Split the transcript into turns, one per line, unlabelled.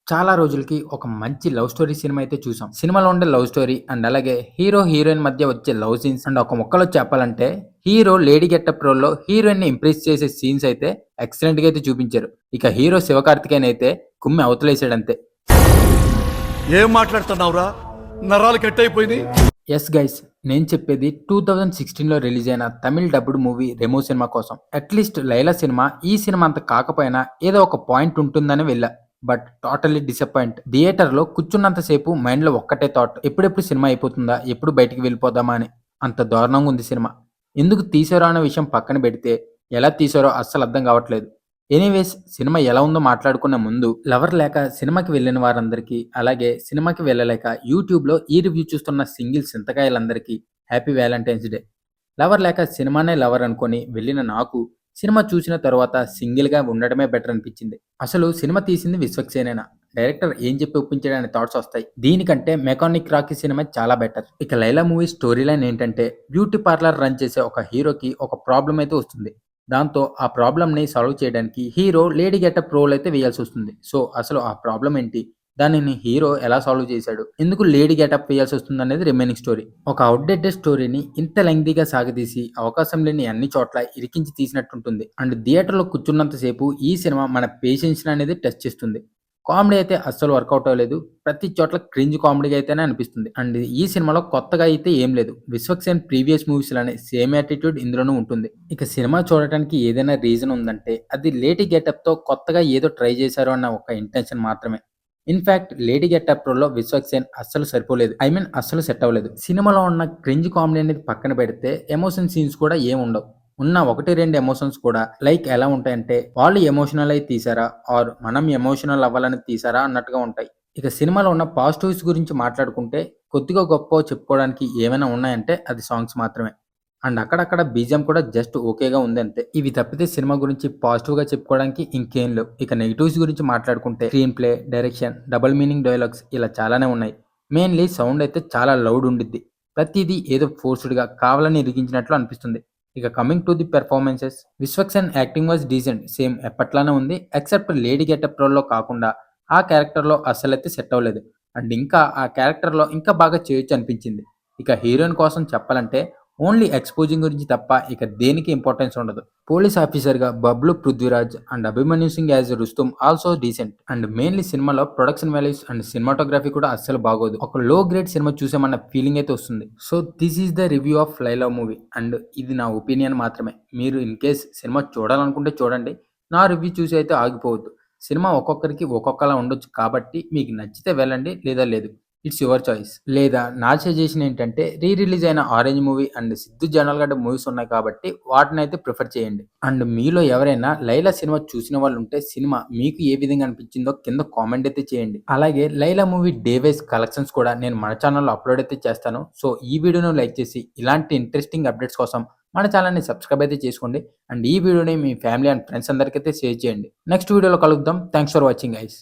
చాలా రోజులకి ఒక మంచి లవ్ స్టోరీ సినిమా అయితే చూసాం. సినిమాలో ఉండే లవ్ స్టోరీ అండ్ అలాగే హీరో, హీరోయిన్ మధ్య వచ్చే లవ్ సీన్స్ అండ్ ఒక ముక్కలో చెప్పాలంటే హీరో లేడీ గెటప్ రోల్‌లో హీరోయిన్‌ని ఇంప్రెస్ చేసే సీన్స్ అయితే ఎక్సలెంట్‌గా అయితే చూపించారు. ఇక హీరో శివకార్తికేయన్ అయితే కుమ్మి అవతలేసాడంతే.
ఏం మాట్లాడుతున్నావురా? నరాలు కట్ అయిపోయింది.
యెస్ గైస్, నేను చెప్పేది 2016లో రిలీజ్ అయిన Tamil dubbed movie 'Remo' cinema కోసం. అట్‌లీస్ట్ 'లైలా' సినిమా ఈ సినిమా అంత కాకపోయినా ఏదో ఒక పాయింట్ ఉంటుందని వెళ్ళా. But totally disappoint. థియేటర్‌లో కూర్చున్నంత సేపు మైండ్‌లో ఒక్కటే థాట్, ఎప్పుడెప్పుడు సినిమా అయిపోతుందా? ఎప్పుడు బయటికి వెళ్ళిపోదామా అని. అంత దారుణంగా ఉంది సినిమా. ఎందుకు తీశారో అనే విషయం పక్కన పెడితే, ఎలా తీశారో అస్సలు అర్థం కావట్లేదు. ఎనీవేస్, సినిమా ఎలా ఉందో మాట్లాడుకునే ముందు, లవర్ లేక సినిమాకి వెళ్ళిన వారందరికీ, అలాగే సినిమాకి వెళ్ళలేక యూట్యూబ్‌లో ఈ రివ్యూ చూస్తున్న సింగిల్ సింతకాయలందరికీ హ్యాపీ వాలంటైన్స్ డే. లవర్ లేక సినిమానే లవర్ అనుకోని వెళ్ళిన నాకు, సినిమా చూసిన తరువాత సింగిల్‌గా ఉండడమే బెటర్ అనిపించింది. అసలు సినిమా తీసింది విశ్వక్సేనేనా? డైరెక్టర్ ఏం చెప్పి ఒప్పించాడనే థాట్స్ వస్తాయి. దీనికంటే మెకానిక్ రాకీ సినిమా చాలా బెటర్. ఇక 'లైలా' మూవీ స్టోరీ లైన్ ఏంటంటే, బ్యూటీ పార్లర్ రన్ చేసే ఒక హీరోకి ఒక ప్రాబ్లమ్ అయితే వస్తుంది. దాంతో ఆ ప్రాబ్లమ్‌ని సాల్వ్ చేయడానికి హీరో లేడీ గెటప్ రోల్ అయితే వేయాల్సొస్తుంది. సో, అసలు ఆ ప్రాబ్లమ్ ఏంటి? దానిని హీరో ఎలా సాల్వ్ చేశాడు? ఎందుకు లేడీ గెటప్ వేయాల్సొస్తుందనేది రిమైనింగ్ స్టోరీ. ఒక ఔట్‌డేటెడ్ స్టోరీని ఇంత లెంగ్తీగా సాగదీసి, అవకాశం లేని అన్ని చోట్ల ఇరికించి తీసినట్టుంటుంది. అండ్ థియేటర్‌లో కూర్చున్నంత సేపు ఈ సినిమా మన పేషెన్స్‌ని అనేది టెస్ట్ చేస్తుంది. కామెడీ అయితే అస్సలు వర్కౌట్ అవ్వలేదు. ప్రతి చోట్ల క్రింజ్ కామెడీగా అయితేనే అనిపిస్తుంది. అండ్ ఈ సినిమాలో కొత్తగా అయితే ఏం లేదు. విశ్వక్సేన్ ప్రీవియస్ మూవీస్‌లోనే సేమ్ యాటిట్యూడ్ ఇందులోనూ ఉంటుంది. ఇక సినిమా చూడటానికి ఏదైనా రీజన్ ఉందంటే అది లేడీ గెటప్‌తో కొత్తగా ఏదో ట్రై చేశారు అన్న ఒక ఇంటెన్షన్ మాత్రమే. ఇన్‌ఫాక్ట్ లేడీ గెటప్ రోల్‌లో విశ్వక్సేన్ అస్సలు సరిపోలేదు. ఐ మీన్ అస్సలు సెట్ అవ్వలేదు. సినిమాలో ఉన్న క్రింజ్ కామెడీ అనేది పక్కన పెడితే ఎమోషన్ సీన్స్ కూడా ఏముండవు. ఉన్న 1, 2 ఎమోషన్స్ కూడా లైక్ ఎలా ఉంటాయంటే, వాళ్ళు ఎమోషనల్ అయి తీశారా? ఆర్ మనం ఎమోషనల్ అవ్వాలని తీశారా? అన్నట్టుగా ఉంటాయి. ఇక సినిమాలో ఉన్న పాజిటివ్స్ గురించి మాట్లాడుకుంటే, కొద్దిగో గొప్పో చెప్పుకోవడానికి ఏమైనా ఉన్నాయంటే అది సాంగ్స్ మాత్రమే. అండ్ అక్కడక్కడ బీజీఎం కూడా జస్ట్ ఓకేగా ఉంది అంతే. ఇవి తప్పితే సినిమా గురించి పాజిటివ్‌గా చెప్పుకోవడానికి ఇంకేం లేవు. ఇక నెగెటివ్స్ గురించి మాట్లాడుకుంటే screen play, direction, double meaning dialogues ఇలా చాలానే ఉన్నాయి. మెయిన్‌లీ సౌండ్ అయితే చాలా లౌడ్ ఉండిద్ది. ప్రతీదీ ఏదో ఫోర్స్‌డ్‌గా కావాలని ఇరికించినట్లు అనిపిస్తుంది. ఇక coming to the performances, Vishwaksen acting was decent. Same ఎప్పట్లానే ఉంది. ఎక్సెప్ట్ లేడీ గెటప్ రోల్‌లో కాకుండా ఆ క్యారెక్టర్‌లో అస్సలైతే సెట్ అవ్వలేదు. అండ్ ఇంకా ఆ క్యారెక్టర్‌లో ఇంకా బాగా చేయొచ్చు అనిపించింది. ఇక హీరోయిన్ కోసం చెప్పాలంటే ఓన్లీ ఎక్స్‌పోజింగ్ గురించి తప్ప ఇక దేనికి ఇంపార్టెన్స్ ఉండదు. పోలీస్ ఆఫీసర్‌గా Bablu Prithviraj and Abhimanyu Singh as Rustum also decent. And mainly సినిమాలో ప్రొడక్షన్ వాల్యూస్ అండ్ సినిమాటోగ్రఫీ కూడా అస్సలు బాగోదు. ఒక లో గ్రేడ్ సినిమా చూసామన్న ఫీలింగ్ అయితే వస్తుంది. So this is the review of 'Laila' movie and ఇది నా ఒపీనియన్ మాత్రమే. మీరు ఇన్ కేస్ సినిమా చూడాలనుకుంటే చూడండి. నా రివ్యూ చూసి అయితే ఆగిపోవద్దు. సినిమా ఒక్కొక్కరికి ఒక్కొక్కలా ఉండొచ్చు కాబట్టి మీకు నచ్చితే వెళ్ళండి, లేదా లేదు. It's your choice. లేదా నా సజెషన్ ఏంటంటే రిలీజ్ అయిన 'Orange' movie and 'Siddu Jonnalagadda' movies ఉన్నాయి కాబట్టి వాటినైతే ప్రిఫర్ చేయండి. అండ్ మీలో ఎవరైనా 'లైలా' సినిమా చూసిన వాళ్ళుంటే సినిమా మీకు ఏ విధంగా అనిపించిందో కింద కామెంట్ అయితే చేయండి. అలాగే 'Laila' movie day wise collections కూడా నేను మన ఛానల్‌లో అప్లోడ్ అయితే చేస్తాను. సో ఈ వీడియోను లైక్ చేసి ఇలాంటి ఇంట్రెస్టింగ్ అప్డేట్స్ కోసం మన ఛానల్‌ని సబ్స్క్రైబ్ అయితే చేసుకోండి. అండ్ ఈ వీడియోని మీ ఫ్యామిలీ అండ్ ఫ్రెండ్స్ అందరికైతే షేర్ చేయండి. నెక్స్ట్ వీడియోలో కలుద్దాం. Thanks for watching guys.